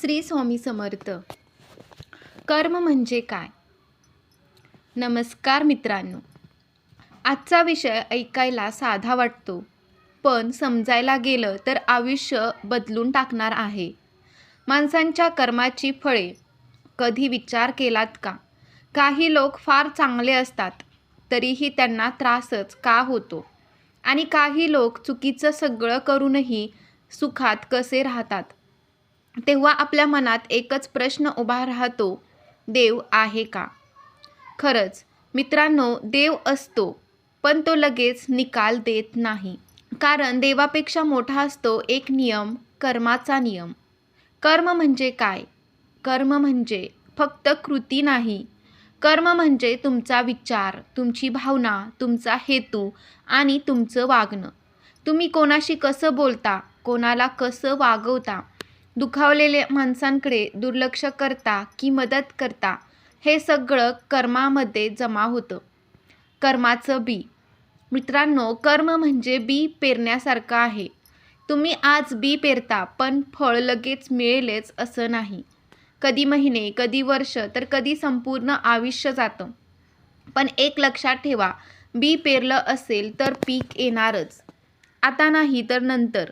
श्री स्वामी समर्थ. कर्म म्हणजे काय? नमस्कार मित्रांनो. आजचा विषय ऐकायला साधा वाटतो, पण समजायला गेलं तर आयुष्य बदलून टाकणार आहे. माणसांच्या कर्माची फळे कधी विचार केलात का? काही लोक फार चांगले असतात, तरीही त्यांना त्रासच का होतो? आणि काही लोक चुकीचं सगळं करूनही सुखात कसे राहतात? तेव्हा आपल्या मनात एकच प्रश्न उभा राहतो, देव आहे का? खरंच मित्रांनो, देव असतो, पण तो लगेच निकाल देत नाही. कारण देवापेक्षा मोठा असतो एक नियम, कर्माचा नियम. कर्म म्हणजे काय? कर्म म्हणजे फक्त कृती नाही. कर्म म्हणजे तुमचा विचार, तुमची भावना, तुमचा हेतू आणि तुमचं वागणं. तुम्ही कोणाशी कसं बोलता, कोणाला कसं वागवता, दुखावलेल्या माणसांकडे दुर्लक्ष करता की मदत करता, हे सगळं कर्मामध्ये जमा होतं. कर्माचं बी. मित्रांनो, कर्म म्हणजे बी पेरण्यासारखं आहे. तुम्ही आज बी पेरता, पण फळ लगेच मिळेलच असं नाही. कधी महिने, कधी वर्ष, तर कधी संपूर्ण आयुष्य जातं. पण एक लक्षात ठेवा, बी पेरलं असेल तर पीक येणारच. आता नाही तर नंतर.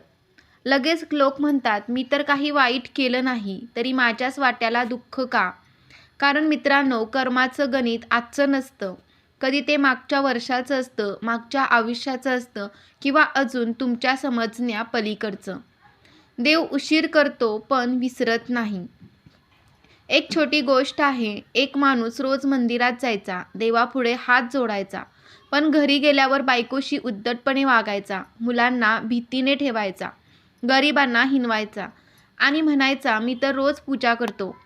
लगेच लोक म्हणतात, मी तर काही वाईट केलं नाही, तरी माझ्याच वाट्याला दुःख का? कारण मित्रांनो, कर्माचं गणित आजचं नसतं. कधी ते मागच्या वर्षाचं असतं, मागच्या आयुष्याचं असतं, किंवा अजून तुमच्या समजण्या पलीकडचं. देव उशीर करतो पण विसरत नाही. एक छोटी गोष्ट आहे. एक माणूस रोज मंदिरात जायचा, देवापुढे हात जोडायचा, पण घरी गेल्यावर बायकोशी उद्धटपणे वागायचा, मुलांना भीतीने ठेवायचा, गरिबांना हिणवायचा आणि म्हणायचा, मी तर रोज पूजा करतो.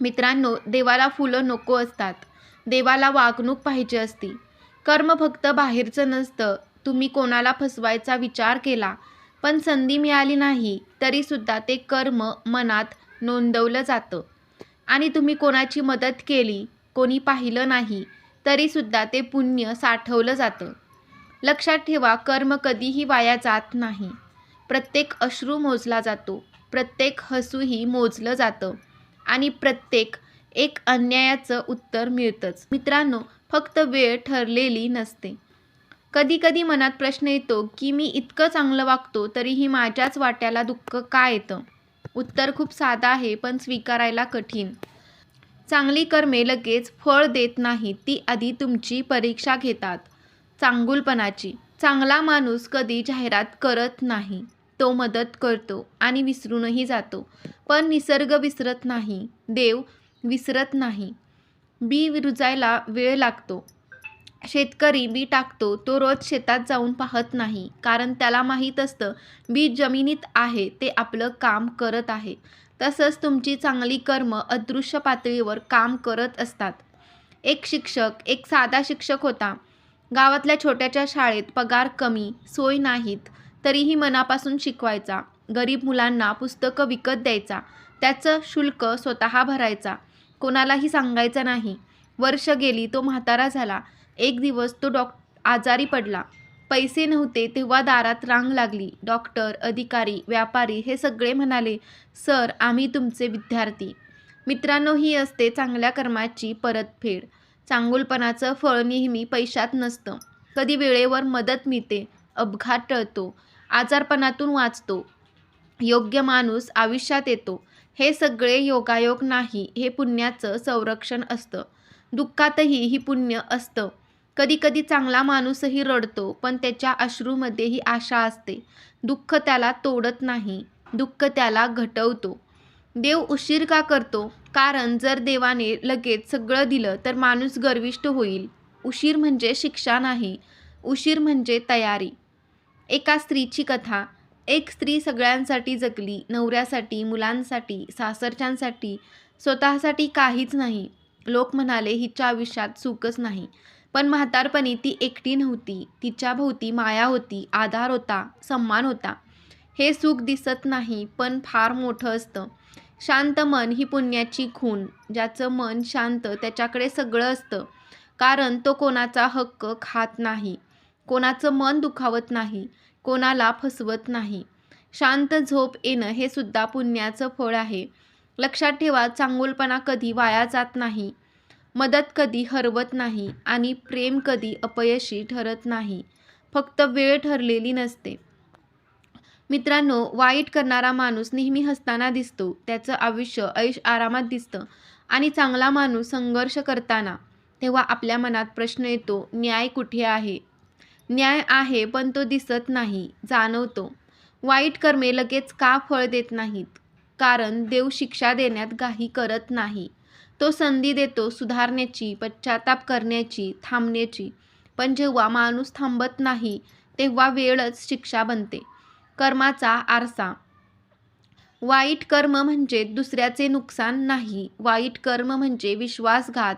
मित्रांनो, देवाला फुलं नको असतात, देवाला वागणूक पाहिजे असती. कर्म फक्त बाहेरचं नसतं. तुम्ही कोणाला फसवायचा विचार केला, पण संधी मिळाली नाही, तरीसुद्धा ते कर्म मनात नोंदवलं जातं. आणि तुम्ही कोणाची मदत केली, कोणी पाहिलं नाही, तरीसुद्धा ते पुण्य साठवलं जातं. लक्षात ठेवा, कर्म कधीही वाया जात नाही. प्रत्येक अश्रू मोजला जातो, प्रत्येक हसूही मोजलं जातं आणि प्रत्येक एक अन्यायाचं उत्तर मिळतंच. मित्रांनो, फक्त वेळ ठरलेली नसते. कधी कधी मनात प्रश्न येतो की मी इतकं चांगलं वागतो, तरीही माझ्याच वाट्याला दुःख का येतं? उत्तर खूप साधं आहे, पण स्वीकारायला कठीण. चांगली कर्मे लगेच फळ देत नाहीत, ती आधी तुमची परीक्षा घेतात. चांगुलपणाची. चांगला माणूस कधी जाहिरात करत नाही. तो मदत करतो आणि विसरूनही जातो. पण निसर्ग विसरत नाही, देव विसरत नाही. बी रुजायला वेळ लागतो. शेतकरी बी टाकतो, तो रोज शेतात जाऊन पाहत नाही, कारण त्याला माहीत असतं बी जमिनीत आहे, ते आपलं काम करत आहे. तसंच तुमची चांगली कर्म अदृश्य पातळीवर काम करत असतात. एक शिक्षक, एक साधा शिक्षक होता. गावातल्या छोट्याच्या शाळेत पगार कमी, सोय नाहीत, तरीही मनापासून शिकवायचा. गरीब मुलांना पुस्तकं विकत द्यायचा, त्याचं शुल्क स्वतः भरायचा, कोणालाही सांगायचं नाही. वर्ष गेली, तो म्हातारा झाला. एक दिवस तो आजारी पडला. पैसे नव्हते, तेव्हा दारात रांग लागली. डॉक्टर, अधिकारी, व्यापारी हे सगळे म्हणाले, सर, आम्ही तुमचे विद्यार्थी. मित्रांनो, ही असते चांगल्या कर्माची परतफेड. चांगुलपणाचं फळ नेहमी पैशात नसतं. कधी वेळेवर मदत मिळते, अपघात टळतो, आजारपणातून वाचतो, योग्य माणूस आयुष्यात येतो. हे सगळे योगायोग नाही, हे पुण्याचं संरक्षण असतं. दुःखातही ही पुण्य असतं. कधी कधी चांगला माणूसही रडतो, पण त्याच्या अश्रूमध्येही आशा असते. दुःख त्याला तोडत नाही, दुःख त्याला घटवतो. देव उशीर का करतो? कारण जर देवाने लगेच सगळं दिलं तर माणूस गर्विष्ठ होईल. उशीर म्हणजे शिक्षा नाही, उशीर म्हणजे तयारी. एका स्त्रीची कथा. एक स्त्री सगळ्यांसाठी जगली, नवऱ्यासाठी, मुलांसाठी, सासरच्यांसाठी, स्वतःसाठी काहीच नाही. लोक म्हणाले, हिच्या आयुष्यात सुखच नाही. पण म्हातारपणी ती एकटी नव्हती. तिच्या भोवती माया होती, आधार होता, सन्मान होता. हे सुख दिसत नाही, पण फार मोठं असतं. शांत मन ही पुण्याची खूण. ज्याचं मन शांत, त्याच्याकडे सगळं असतं. कारण तो कोणाचा हक्क खात नाही, कोणाचं मन दुखावत नाही, कोणाला फसवत नाही. शांत झोप येणं हे सुद्धा पुण्याचं फळ आहे. लक्षात ठेवा, चांगुलपणा कधी वाया जात नाही, मदत कधी हरवत नाही आणि प्रेम कधी अपयशी ठरत नाही. फक्त वेळ ठरलेली नसते. मित्रांनो, वाईट करणारा माणूस नेहमी हसताना दिसतो, त्याचं आयुष्य ऐश आरामात दिसतं आणि चांगला माणूस संघर्ष करताना. तेव्हा आपल्या मनात प्रश्न येतो, न्याय कुठे आहे? न्याय आहे, पण तो दिसत नाही, जाणवतो. वाईट कर्मे लगेच का फळ देत नाहीत? कारण देव शिक्षा देण्यात घाई करत नाही. तो संधी देतो सुधारण्याची, पश्चाताप करण्याची, थांबण्याची. पण जेव्हा माणूस थांबत नाही, तेव्हा वेळच शिक्षा बनते. कर्माचा आरसा. वाईट कर्म म्हणजे दुसऱ्याचे नुकसान नाही. वाईट कर्म म्हणजे विश्वासघात,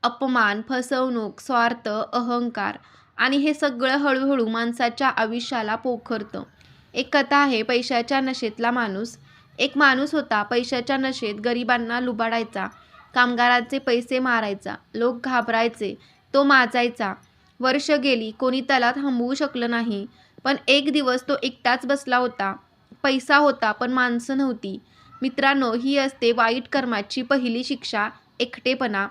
अपमान, फसवणूक, स्वार्थ, अहंकार आणि हे सगळं हळूहळू माणसाच्या आयुष्याला पोखरतं. एक कथा आहे, पैशाच्या नशेतला माणूस. एक माणूस होता, पैशाच्या नशेत गरिबांना लुबाडायचा, कामगारांचे पैसे मारायचा. लोक घाबरायचे, तो माजायचा. वर्ष गेली, कोणी त्याला थांबवू शकलं नाही. पण एक दिवस तो एकटाच बसला होता. पैसा होता, पण माणसं नव्हती. मित्रांनो, ही असते वाईट कर्माची पहिली शिक्षा, एकटेपणा.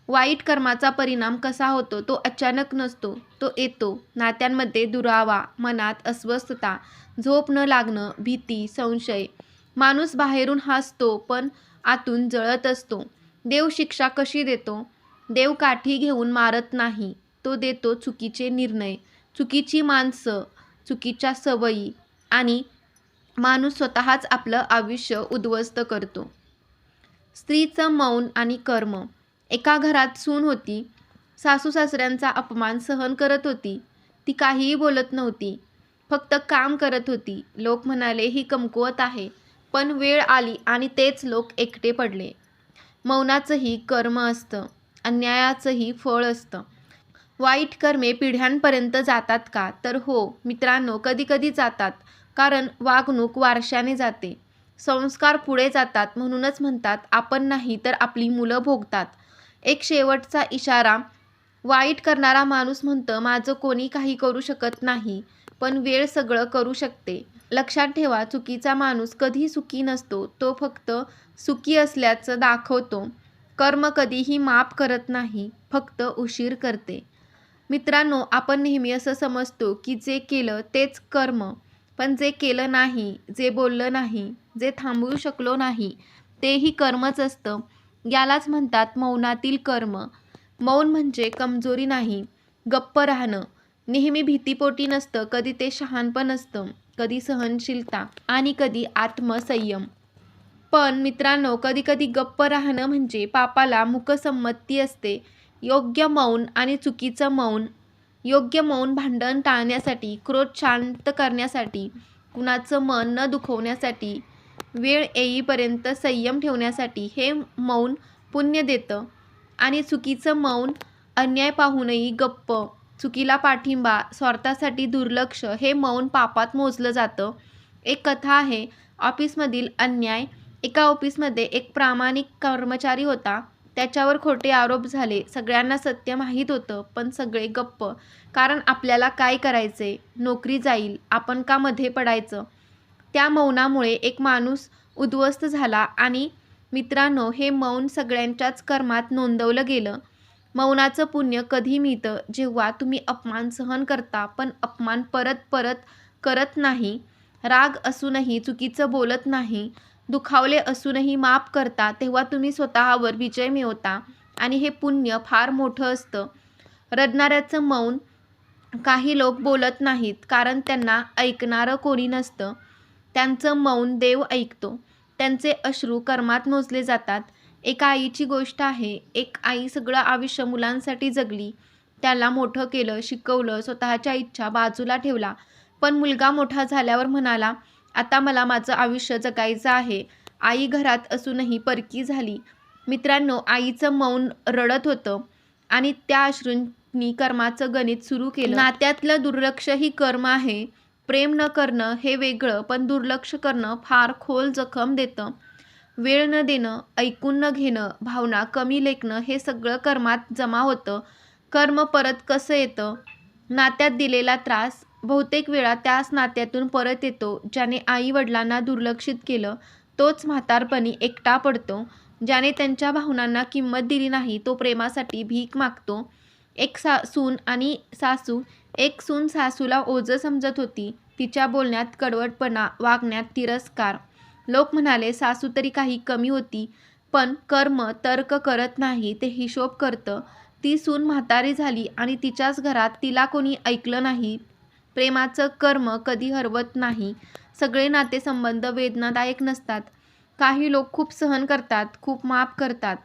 वाईट कर्माचा परिणाम कसा होतो? तो अचानक नसतो, तो येतो. नात्यांमध्ये दुरावा, मनात अस्वस्थता, झोप न लागणं, भीती, संशय. माणूस बाहेरून हसतो, पण आतून जळत असतो. देव शिक्षा कशी देतो? देव काठी घेऊन मारत नाही. तो देतो चुकीचे निर्णय, चुकीची माणसं, चुकीच्या सवयी आणि माणूस स्वतःच आपलं आयुष्य उद्ध्वस्त करतो. स्त्रीचं मौन आणि कर्म. एका घरात सून होती. सासू सासऱ्यांचा अपमान सहन करत होती. ती काहीही बोलत नव्हती, फक्त काम करत होती. लोक म्हणाले, ही कमकुवत आहे. पण वेळ आली आणि तेच लोक एकटे पडले. मौनाचंही कर्म असतं, अन्यायाचंही फळ असतं. वाईट कर्मे पिढ्यांपर्यंत जातात का? तर हो मित्रांनो, कधी कधी जातात. कारण वागणूक वारशाने जाते, संस्कार पुढे जातात. म्हणूनच म्हणतात, आपण नाही तर आपली मुलं भोगतात. एक शेवटचा इशारा. वाईट करणारा माणूस म्हणतं, माझं कोणी काही करू शकत नाही, पण वेळ सगळं करू शकते. लक्षात ठेवा, चुकीचा माणूस कधी सुखी नसतो, तो फक्त सुखी असल्याचं दाखवतो. कर्म कधीही माफ करत नाही, फक्त उशीर करते. मित्रांनो, आपण नेहमी असं समजतो की जे केलं तेच कर्म, पण जे केलं नाही, जे बोललं नाही, जे थांबवू शकलो नाही, तेही कर्मच असतं. यालाच म्हणतात मौनातील कर्म. मौन म्हणजे कमजोरी नाही, गप्प राहणं. नेहमी भीतीपोटी नसतं, कधी ते शहाणपण असतं, कधी सहनशीलता आणि कधी आत्मसंयम. पण मित्रांनो, कधी कधी गप्प राहणं म्हणजे पापाला मुकसंमती असते. योग्य मौन आणि चुकीचं मौन. योग्य मौन भांडण टाळण्यासाठी, क्रोध शांत करण्यासाठी, कुणाचं मन न दुखवण्यासाठी, वेळ येईपर्यंत संयम ठेवण्यासाठी. हे मौन पुण्य देतं. आणि चुकीचं मौन, अन्याय पाहूनही गप्प, चुकीला पाठिंबा, स्वार्थासाठी दुर्लक्ष, हे मौन पापात मोजलं जातं. एक कथा आहे, ऑफिसमधील अन्याय. एका ऑफिसमध्ये एक प्रामाणिक कर्मचारी होता. त्याच्यावर खोटे आरोप झाले. सगळ्यांना सत्य माहीत होतं, पण सगळे गप्प. कारण आपल्याला काय करायचे? नोकरी जाईल, आपण का मध्ये पडायचं? त्या मौनामुळे एक माणूस उद्ध्वस्त झाला. आणि मित्रांनो, हे मौन सगळ्यांच्याच कर्मात नोंदवलं गेलं. मौनाचं पुण्य कधी मिळतं? जेव्हा तुम्ही अपमान सहन करता, पण अपमान परत परत करत नाही. राग असूनही चुकीचं बोलत नाही. दुखावले असूनही माफ करता. तेव्हा तुम्ही स्वतःवर विजय मिळवता. आणि हे पुण्य फार मोठं असतं. रडणाऱ्याचं मौन. काही लोक बोलत नाहीत कारण त्यांना ऐकणारं कोणी नसतं. त्यांचं मौन देव ऐकतो. त्यांचे अश्रू कर्मात मोजले जातात. एका आईची गोष्ट आहे. एक आई सगळं आयुष्य मुलांसाठी जगली. त्याला मोठं केलं, शिकवलं, स्वतःच्या इच्छा बाजूला ठेवला. पण मुलगा मोठा झाल्यावर म्हणाला, आता मला माझं आयुष्य जगायचं आहे. आई घरात असूनही परकी झाली. मित्रांनो, आईचं मौन रडत होतं आणि त्या अश्रूंनी कर्माचं गणित सुरू केलं. नात्यातलं दुर्लक्ष ही कर्म आहे. प्रेम न करणं हे वेगळं, पण दुर्लक्ष करणं फार खोल जखम देतं. वेळ न देणं, ऐकून न घेणं, भावना कमी लेखणं, हे सगळं कर्मात जमा होतं. कर्म परत कसं येतं? नात्यात दिलेला त्रास बहुतेक वेळा त्याच नात्यातून परत येतो ज्याने आई वडिलांना दुर्लक्षित केलं. तोच म्हातारपणी एकटा पडतो. ज्याने त्यांच्या भावनांना किंमत दिली नाही तो प्रेमासाठी भीक मागतो. एक सून आणि सासू. एक सून सासूला ओझं समजत होती. तिच्या बोलण्यात कडवटपणा, वागण्यात तिरस्कार. लोक म्हणाले सासू तरी काही कमी होती, पण कर्म तर्क करत नाही, ते हिशोब करतं. ती सून म्हातारी झाली आणि तिच्याच घरात तिला कोणी ऐकलं नाही. प्रेमाचं कर्म कधी हरवत नाही. सगळे नातेसंबंध वेदनादायक नसतात. काही लोक खूप सहन करतात, खूप माफ करतात,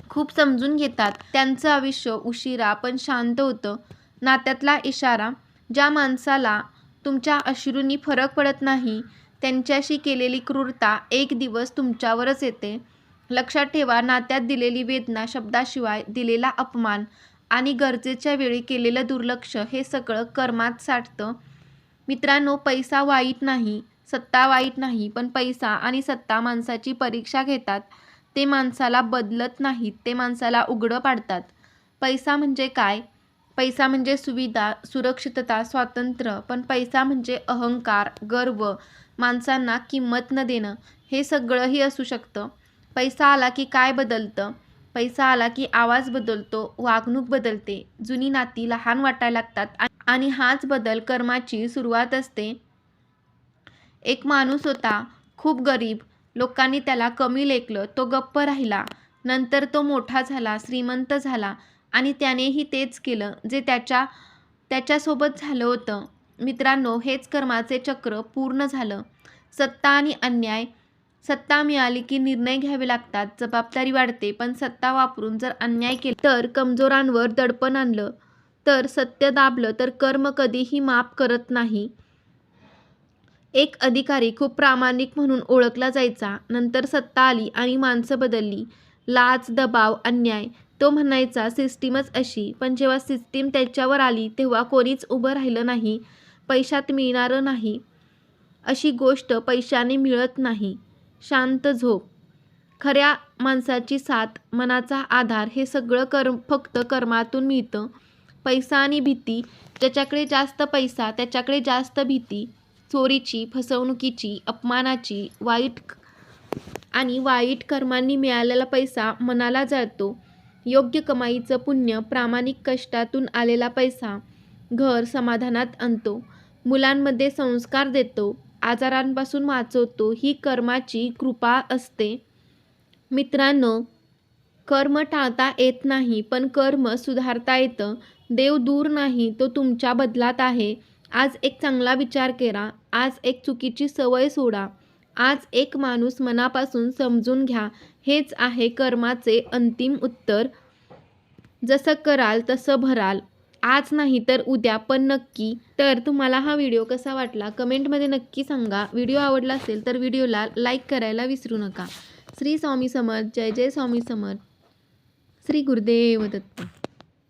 खूप समजून घेतात. त्यांचं आयुष्य उशिरा पण शांत होतं. नात्यातला इशारा. ज्या माणसाला तुमच्या अश्रूंनी फरक पडत नाही त्यांच्याशी केलेली क्रूरता एक दिवस तुमच्यावरच येते. लक्षात ठेवा, नात्यात दिलेली वेदना, शब्दाशिवाय दिलेला अपमान आणि गरजेच्या वेळी केलेलं दुर्लक्ष हे सगळं कर्मात साठतं. मित्रांनो, पैसा वाईट नाही, सत्ता वाईट नाही, पण पैसा आणि सत्ता माणसाची परीक्षा घेतात. ते माणसाला बदलत नाहीत, ते माणसाला उघडं पाडतात. पैसा म्हणजे काय? पैसा म्हणजे सुविधा, सुरक्षितता, स्वातंत्र्य. पण पैसा म्हणजे अहंकार, गर्व, माणसांना किंमत न देणं. हे सगळंही असू शकतं. पैसा आला की काय बदलतं? पैसा आला की आवाज बदलतो, वागणूक बदलते, जुनी नाती लहान वाटायला लागतात आणि हाच बदल कर्माची सुरुवात असते. एक माणूस होता, खूप गरीब. लोकांनी त्याला कमी लेखलं. तो गप्प राहिला. नंतर तो मोठा झाला, श्रीमंत झाला आणि त्यानेही तेच केलं जे त्याच्यासोबत झालं होतं. मित्रांनो, हेच कर्माचे चक्र पूर्ण झालं. सत्ता आणि अन्याय. सत्ता मिळाली की निर्णय घ्यावे लागतात, जबाबदारी वाढते. पण सत्ता वापरून जर अन्याय केला तर कमजोरांवर दडपण आणलं तर सत्य दाबलं तर कर्म कधीही माफ करत नाही. एक अधिकारी खूप प्रामाणिक म्हणून ओळखला जायचा. नंतर सत्ता आली आणि माणसं बदलली. लाच, दबाव, अन्याय. तो म्हणायचा सिस्टीमच अशी. पण जेव्हा सिस्टीम त्याच्यावर आली तेव्हा कोणीच उभं राहिलं नाही. पैशात मिळणारं नाही अशी गोष्ट पैशाने मिळत नाही. शांत झोप, खऱ्या माणसाची साथ, मनाचा आधार हे सगळं फक्त कर्मातून मिळतं. पैसा आणि भीती. ज्याच्याकडे जास्त पैसा त्याच्याकडे जास्त भीती. चोरीची, फसवणुकीची, अपमानाची, वाईट कर्मांनी मिळालेला पैसा मनाला जाळतो. योग्य कमाईचं पुण्य, प्रामाणिक कष्टातून आलेला पैसा घर समाधानात आणतो, मुलांमध्ये संस्कार देतो, आजारांपासून वाचवतो. ही कर्माची कृपा असते. मित्रांनो, कर्म टाळता येत नाही, पण कर्म सुधारता येतं. देव दूर नाही, तो तुमच्या बदलात आहे. आज एक चांगला विचार करा. आज एक चुकीची सवय सोडा. आज एक माणूस मनापासून समजून घ्या. हेच आहे कर्माचे अंतिम उत्तर. जसं कराल तसं भराल. आज नाही तर उद्या, पण नक्की. तर तुम्हाला हा व्हिडिओ कसा वाटला कमेंटमध्ये नक्की सांगा. व्हिडिओ आवडला असेल तर व्हिडिओला लाईक करायला विसरू नका. श्री स्वामी समर्थ. जय जय स्वामी समर्थ. श्री गुरुदेव दत्त.